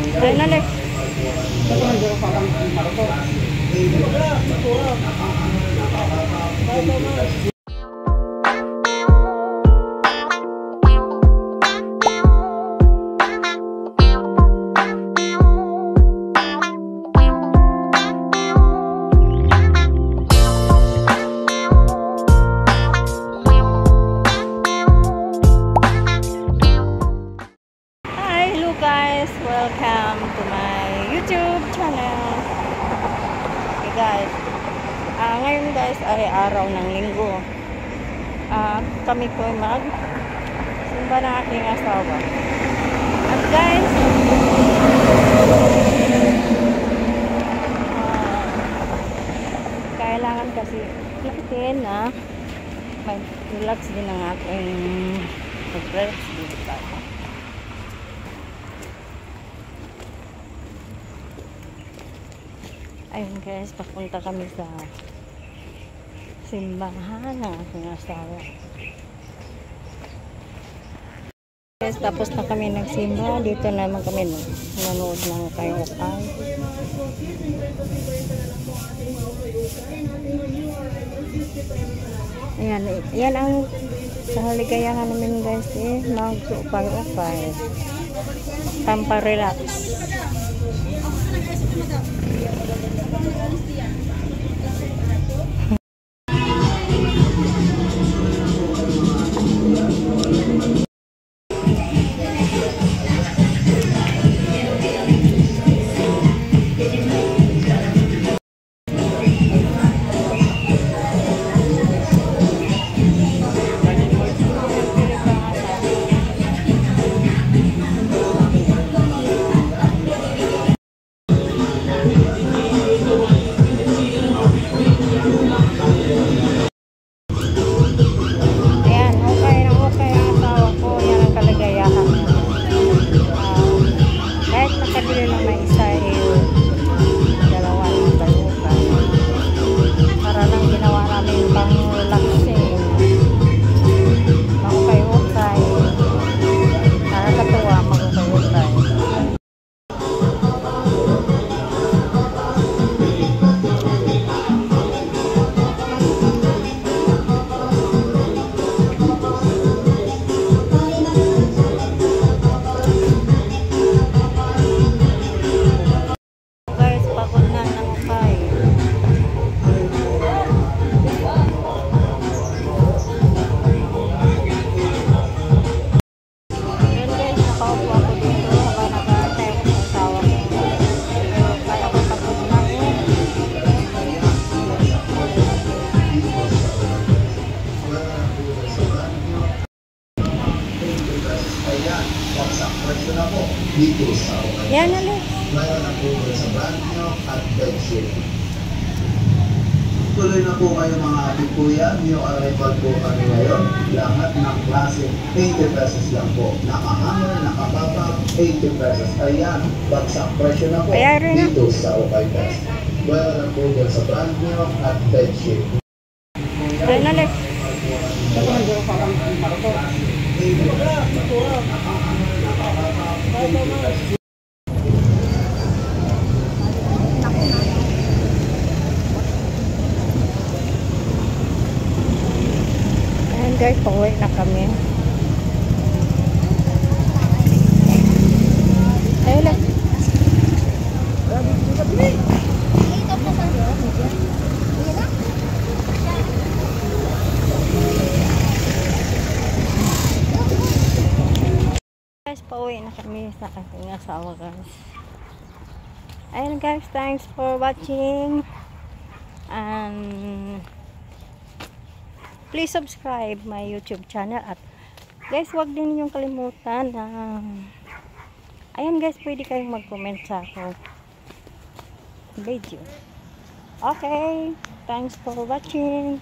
Ay, nalik. Guys, welcome to my YouTube channel. Okay guys, ngayon guys ay araw ng linggo. Kami po ay mag simba ng aking asawa. At guys, kailangan kasi natin na mag-relax din ang aking mag-relax din tayo. Ayun guys, papunta kami sa simbahan ng aking asawa. Guys, tapos na kami nagsimba. Dito naman kami nanood ng kayokay. Ayan, yan ang kahaligayahan namin guys mag-ukay-ukay. Pampa-relax. Yan ulit. Mayroon na po sa brand nyo at bedsheet. Tuloy na po kayo mga ating kuya. New arrival po kami ngayon. Lahat ng klase 80 pesos lang po. Nakahanger, nakapapa, 80 pesos. Ayan, bagsak presyo na po dito sa Okay Best. Mayroon na po sa brand nyo at bedsheet. Yan ulit. Guys, pauwi na kami. Ayun lang. Guys, pauwi na kami sa aking asawa guys. Ayun guys, thanks for watching. And please subscribe my YouTube channel. At guys, wag din ninyong kalimutan na ayan guys, pwede kayong mag-comment sa ako video. Okay, thanks for watching.